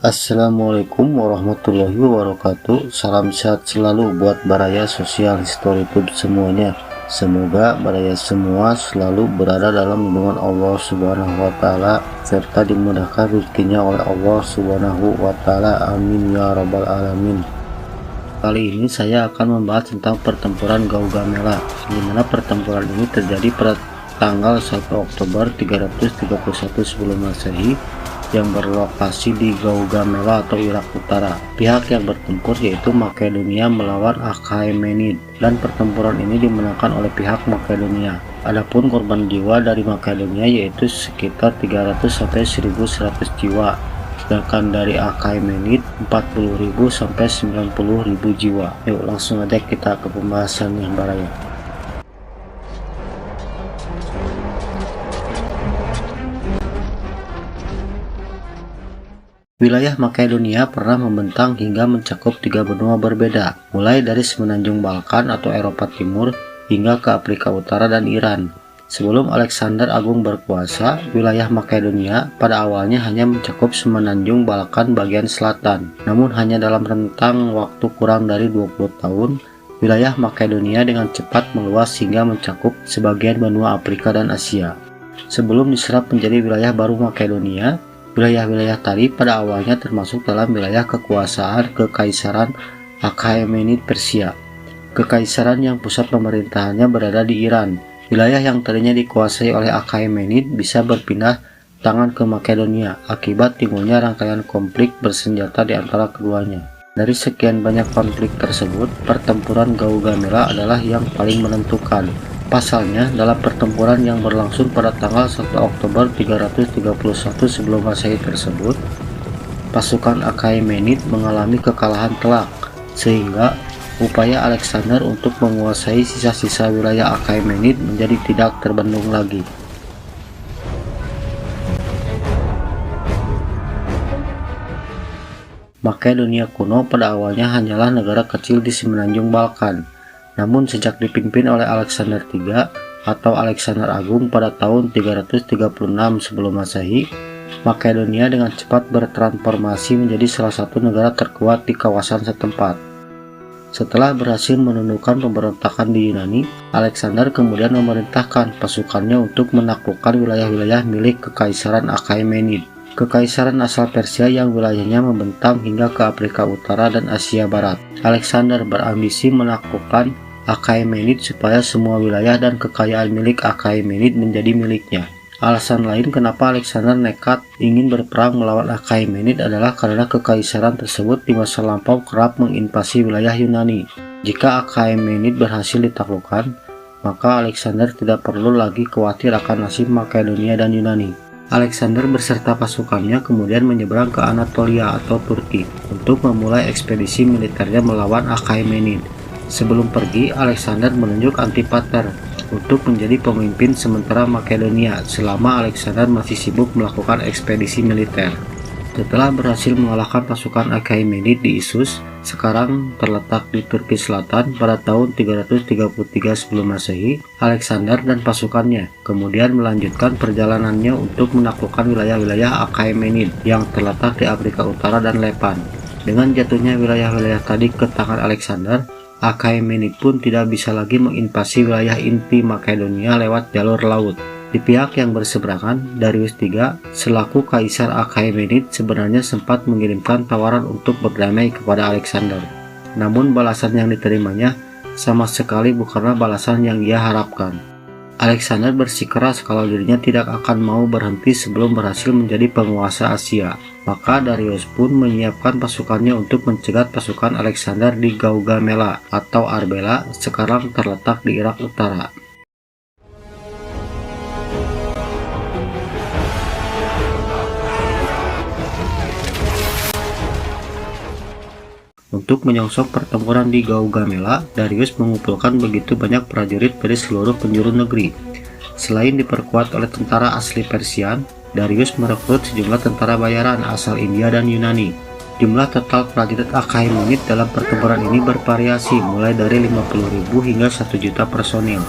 Assalamualaikum warahmatullahi wabarakatuh. Salam sehat selalu buat Baraya Sosial History Tube semuanya. Semoga Baraya semua selalu berada dalam lindungan Allah Subhanahu wa Ta'ala serta dimudahkan rezekinya oleh Allah Subhanahu wa Ta'ala. Amin ya rabbal alamin. Kali ini saya akan membahas tentang pertempuran Gaugamela, di mana pertempuran ini terjadi pada tanggal 1 Oktober 331 sebelum Masehi yang berlokasi di Gaugamela atau Irak Utara. Pihak yang bertempur yaitu Makedonia melawan Achaemenid, dan pertempuran ini dimenangkan oleh pihak Makedonia. Adapun korban jiwa dari Makedonia yaitu sekitar 300 sampai 1100 jiwa, sedangkan dari Achaemenid 40.000 sampai 90.000 jiwa. Yuk langsung aja kita ke pembahasan yang baraya. Wilayah Makedonia pernah membentang hingga mencakup 3 benua berbeda, mulai dari semenanjung Balkan atau Eropa Timur hingga ke Afrika Utara dan Iran. Sebelum Alexander Agung berkuasa, wilayah Makedonia pada awalnya hanya mencakup semenanjung Balkan bagian selatan. Namun hanya dalam rentang waktu kurang dari 20 tahun, wilayah Makedonia dengan cepat meluas hingga mencakup sebagian benua Afrika dan Asia. Sebelum diserap menjadi wilayah baru Makedonia, wilayah-wilayah tadi pada awalnya termasuk dalam wilayah kekuasaan Kekaisaran Achaemenid Persia. Kekaisaran yang pusat pemerintahannya berada di Iran. Wilayah yang tadinya dikuasai oleh Achaemenid bisa berpindah tangan ke Makedonia akibat timbulnya rangkaian konflik bersenjata di antara keduanya. Dari sekian banyak konflik tersebut, pertempuran Gaugamela adalah yang paling menentukan. Pasalnya, dalam pertempuran yang berlangsung pada tanggal 1 Oktober 331 sebelum Masehi tersebut, pasukan Achaemenid mengalami kekalahan telak, sehingga upaya Alexander untuk menguasai sisa-sisa wilayah Achaemenid menjadi tidak terbendung lagi. Makedonia kuno pada awalnya hanyalah negara kecil di semenanjung Balkan. Namun sejak dipimpin oleh Alexander III atau Alexander Agung pada tahun 336 sebelum Masehi, Makedonia dengan cepat bertransformasi menjadi salah satu negara terkuat di kawasan setempat. Setelah berhasil menundukkan pemberontakan di Yunani, Alexander kemudian memerintahkan pasukannya untuk menaklukkan wilayah-wilayah milik Kekaisaran Achaemenid. Kekaisaran asal Persia yang wilayahnya membentang hingga ke Afrika Utara dan Asia Barat. Alexander berambisi menaklukkan Achaemenid supaya semua wilayah dan kekayaan milik Achaemenid menjadi miliknya. Alasan lain kenapa Alexander nekat ingin berperang melawan Achaemenid adalah karena kekaisaran tersebut di masa lampau kerap menginvasi wilayah Yunani. Jika Achaemenid berhasil ditaklukkan, maka Alexander tidak perlu lagi khawatir akan nasib Makedonia dan Yunani. Alexander beserta pasukannya kemudian menyeberang ke Anatolia atau Turki untuk memulai ekspedisi militernya melawan Achaemenid. Sebelum pergi, Alexander menunjuk Antipater untuk menjadi pemimpin sementara Makedonia selama Alexander masih sibuk melakukan ekspedisi militer. Setelah berhasil mengalahkan pasukan Achaemenid di Issus, sekarang terletak di Turki Selatan pada tahun 333 sebelum Masehi, Alexander dan pasukannya kemudian melanjutkan perjalanannya untuk menaklukkan wilayah-wilayah Achaemenid yang terletak di Afrika Utara dan Lepan. Dengan jatuhnya wilayah-wilayah tadi ke tangan Alexander, Achaemenid pun tidak bisa lagi menginvasi wilayah inti Makedonia lewat jalur laut. Di pihak yang berseberangan, Darius III selaku Kaisar Achaemenid sebenarnya sempat mengirimkan tawaran untuk berdamai kepada Alexander. Namun balasan yang diterimanya sama sekali bukanlah balasan yang ia harapkan. Alexander bersikeras kalau dirinya tidak akan mau berhenti sebelum berhasil menjadi penguasa Asia. Maka Darius pun menyiapkan pasukannya untuk mencegat pasukan Alexander di Gaugamela atau Arbela, sekarang terletak di Irak Utara. Untuk menyongsong pertempuran di Gaugamela, Darius mengumpulkan begitu banyak prajurit dari seluruh penjuru negeri. Selain diperkuat oleh tentara asli Persian, Darius merekrut sejumlah tentara bayaran asal India dan Yunani. Jumlah total prajurit Achaemenid dalam pertempuran ini bervariasi mulai dari 50.000 hingga 1 juta personil.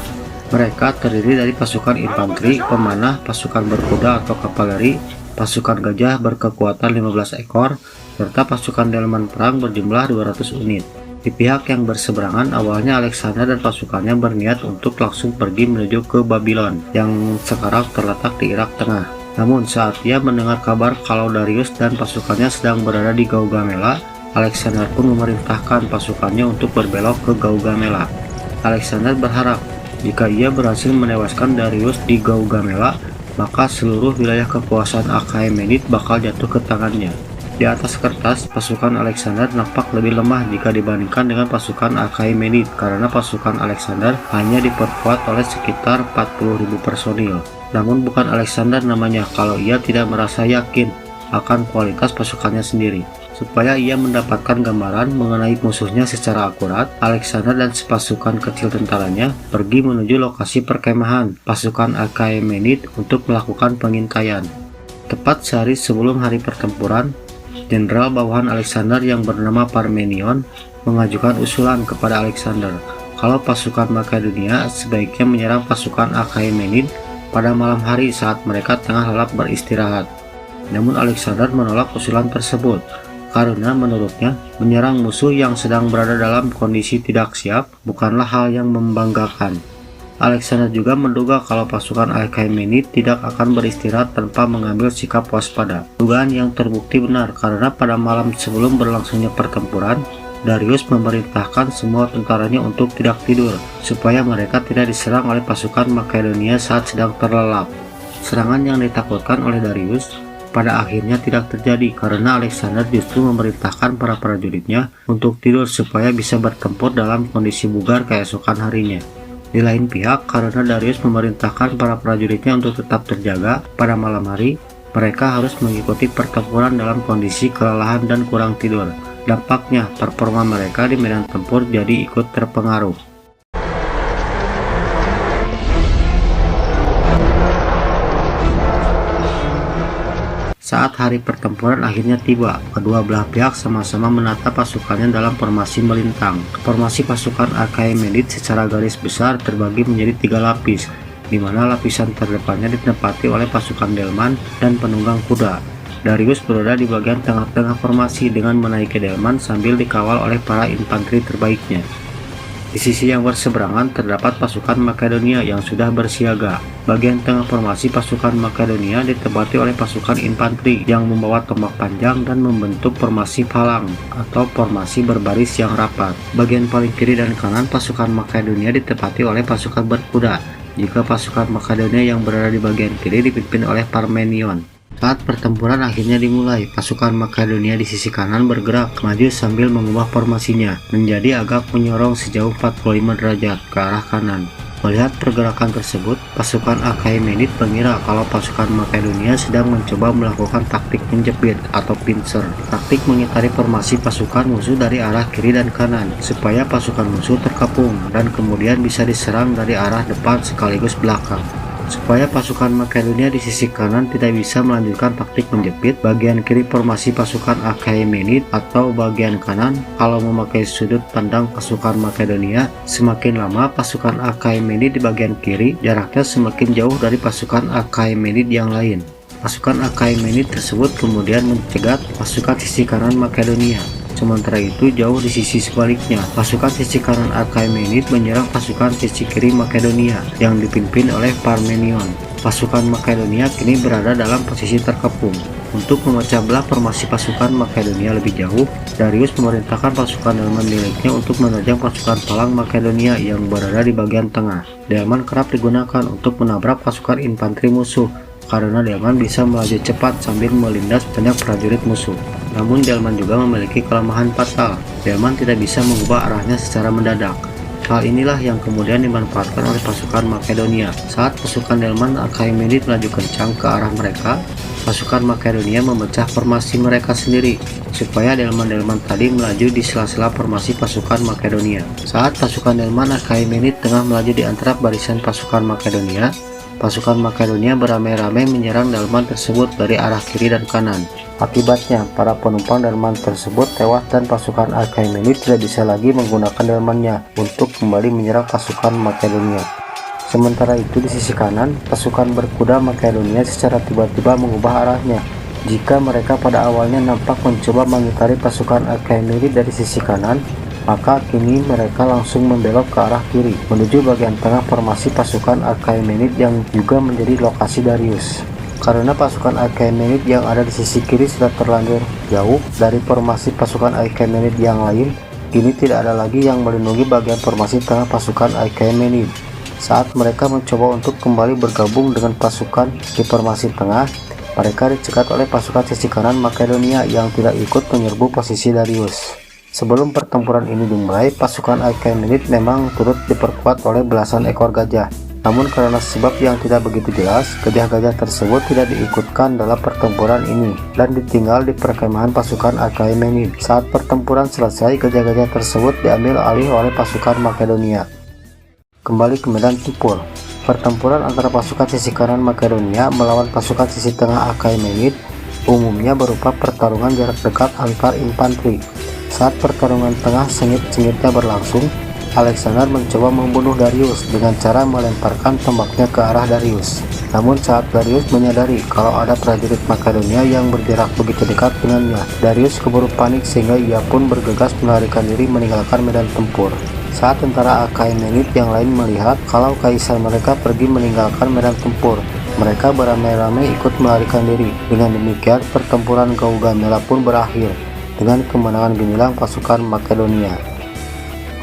Mereka terdiri dari pasukan infanteri, pemanah, pasukan berkuda atau kavaleri, pasukan gajah berkekuatan 15 ekor, serta pasukan delman perang berjumlah 200 unit. Di pihak yang berseberangan, awalnya Alexander dan pasukannya berniat untuk langsung pergi menuju ke Babylon yang sekarang terletak di Irak Tengah. Namun saat ia mendengar kabar kalau Darius dan pasukannya sedang berada di Gaugamela, Alexander pun memerintahkan pasukannya untuk berbelok ke Gaugamela. Alexander berharap jika ia berhasil menewaskan Darius di Gaugamela, maka seluruh wilayah kekuasaan Achaemenid bakal jatuh ke tangannya. Di atas kertas, pasukan Alexander nampak lebih lemah jika dibandingkan dengan pasukan Achaemenid karena pasukan Alexander hanya diperkuat oleh sekitar 40.000 personil. Namun bukan Alexander namanya kalau ia tidak merasa yakin akan kualitas pasukannya sendiri. Supaya ia mendapatkan gambaran mengenai musuhnya secara akurat, Alexander dan sepasukan kecil tentaranya pergi menuju lokasi perkemahan pasukan Achaemenid untuk melakukan pengintaian. Tepat sehari sebelum hari pertempuran, Jenderal bawahan Alexander yang bernama Parmenion mengajukan usulan kepada Alexander kalau pasukan Makedonia sebaiknya menyerang pasukan Achaemenid pada malam hari saat mereka tengah lelap beristirahat. Namun Alexander menolak usulan tersebut karena menurutnya menyerang musuh yang sedang berada dalam kondisi tidak siap bukanlah hal yang membanggakan. Alexander juga menduga kalau pasukan Achaemenid tidak akan beristirahat tanpa mengambil sikap waspada. Dugaan yang terbukti benar karena pada malam sebelum berlangsungnya pertempuran, Darius memerintahkan semua tentaranya untuk tidak tidur supaya mereka tidak diserang oleh pasukan Makedonia saat sedang terlelap. Serangan yang ditakutkan oleh Darius pada akhirnya tidak terjadi karena Alexander justru memerintahkan para prajuritnya untuk tidur supaya bisa bertempur dalam kondisi bugar keesokan harinya. Di lain pihak, karena Darius memerintahkan para prajuritnya untuk tetap terjaga pada malam hari, mereka harus mengikuti pertempuran dalam kondisi kelelahan dan kurang tidur. Dampaknya, performa mereka di medan tempur jadi ikut terpengaruh. Saat hari pertempuran akhirnya tiba, kedua belah pihak sama-sama menata pasukannya dalam formasi melintang. Formasi pasukan Achaemenid secara garis besar terbagi menjadi 3 lapis, di mana lapisan terdepannya ditempati oleh pasukan delman dan penunggang kuda. Darius berada di bagian tengah-tengah formasi dengan menaiki delman sambil dikawal oleh para infanteri terbaiknya. Di sisi yang berseberangan terdapat pasukan Makedonia yang sudah bersiaga. Bagian tengah formasi pasukan Makedonia ditempati oleh pasukan infanteri yang membawa tombak panjang dan membentuk formasi falang atau formasi berbaris yang rapat. Bagian paling kiri dan kanan pasukan Makedonia ditempati oleh pasukan berkuda, jika pasukan Makedonia yang berada di bagian kiri dipimpin oleh Parmenion. Saat pertempuran akhirnya dimulai, pasukan Makedonia di sisi kanan bergerak maju sambil mengubah formasinya menjadi agak menyorong sejauh 45 derajat ke arah kanan. Melihat pergerakan tersebut, pasukan Achaemenid mengira kalau pasukan Makedonia sedang mencoba melakukan taktik menjepit atau pincer, taktik mengitari formasi pasukan musuh dari arah kiri dan kanan supaya pasukan musuh terkepung dan kemudian bisa diserang dari arah depan sekaligus belakang. Supaya pasukan Makedonia di sisi kanan tidak bisa melanjutkan taktik menjepit, bagian kiri formasi pasukan Achaemenid atau bagian kanan kalau memakai sudut pandang pasukan Makedonia, semakin lama pasukan Achaemenid di bagian kiri jaraknya semakin jauh dari pasukan Achaemenid yang lain. Pasukan Achaemenid tersebut kemudian mencegat pasukan sisi kanan Makedonia. Sementara itu, jauh di sisi sebaliknya, pasukan sisi kanan Achaemenid menyerang pasukan sisi kiri Makedonia yang dipimpin oleh Parmenion. Pasukan Makedonia kini berada dalam posisi terkepung. Untuk memecah belah formasi pasukan Makedonia lebih jauh, Darius memerintahkan pasukan delman miliknya untuk menerjang pasukan palang Makedonia yang berada di bagian tengah. Delman kerap digunakan untuk menabrak pasukan infanteri musuh, karena delman bisa melaju cepat sambil melindas banyak prajurit musuh. Namun delman juga memiliki kelemahan fatal. Delman tidak bisa mengubah arahnya secara mendadak. Hal inilah yang kemudian dimanfaatkan oleh pasukan Makedonia. Saat pasukan delman Achaemenid melaju kencang ke arah mereka, pasukan Makedonia memecah formasi mereka sendiri supaya delman-delman tadi melaju di sela-sela formasi pasukan Makedonia. Saat pasukan delman Achaemenid tengah melaju di antara barisan pasukan Makedonia, pasukan Makedonia beramai-ramai menyerang delman tersebut dari arah kiri dan kanan. Akibatnya, para penumpang delman tersebut tewas dan pasukan Achaemenid tidak bisa lagi menggunakan delmannya untuk kembali menyerang pasukan Makedonia. Sementara itu di sisi kanan, pasukan berkuda Makedonia secara tiba-tiba mengubah arahnya. Jika mereka pada awalnya nampak mencoba mengitari pasukan Achaemenid dari sisi kanan, maka kini mereka langsung membelok ke arah kiri, menuju bagian tengah formasi pasukan Achaemenid yang juga menjadi lokasi Darius. Karena pasukan Achaemenid yang ada di sisi kiri sudah terlanjur jauh dari formasi pasukan Achaemenid yang lain, kini tidak ada lagi yang melindungi bagian formasi tengah pasukan Achaemenid. Saat mereka mencoba untuk kembali bergabung dengan pasukan di formasi tengah, mereka dicegat oleh pasukan sisi kanan Makedonia yang tidak ikut menyerbu posisi Darius. Sebelum pertempuran ini dimulai, pasukan Achaemenid memang turut diperkuat oleh belasan ekor gajah. Namun karena sebab yang tidak begitu jelas, gajah-gajah tersebut tidak diikutkan dalam pertempuran ini dan ditinggal di perkemahan pasukan Achaemenid. Saat pertempuran selesai, gajah-gajah tersebut diambil alih oleh pasukan Makedonia. Kembali ke medan tempur. Pertempuran antara pasukan sisi kanan Makedonia melawan pasukan sisi tengah Achaemenid umumnya berupa pertarungan jarak dekat antar infanteri. Saat pertarungan tengah sengit-sengitnya berlangsung, Alexander mencoba membunuh Darius dengan cara melemparkan tombaknya ke arah Darius. Namun saat Darius menyadari kalau ada prajurit Makedonia yang berjarak begitu dekat dengannya, Darius keburu panik sehingga ia pun bergegas melarikan diri meninggalkan medan tempur. Saat tentara Achaemenid yang lain melihat kalau kaisar mereka pergi meninggalkan medan tempur, mereka beramai-ramai ikut melarikan diri. Dengan demikian, pertempuran Gaugamela pun berakhir dengan kemenangan gemilang pasukan Makedonia.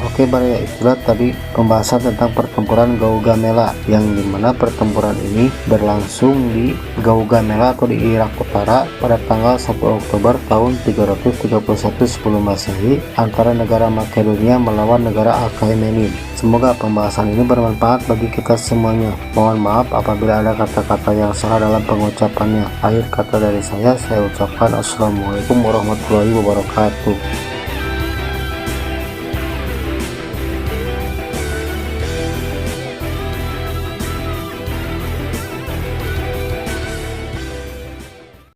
Oke, ya itulah tadi pembahasan tentang pertempuran Gaugamela, yang dimana pertempuran ini berlangsung di Gaugamela atau di Irak Utara pada tanggal 1 Oktober tahun 331 sebelum Masehi antara negara Makedonia melawan negara Achaemenid. Semoga pembahasan ini bermanfaat bagi kita semuanya. Mohon maaf apabila ada kata-kata yang salah dalam pengucapannya. Akhir kata dari saya ucapkan Assalamualaikum warahmatullahi wabarakatuh.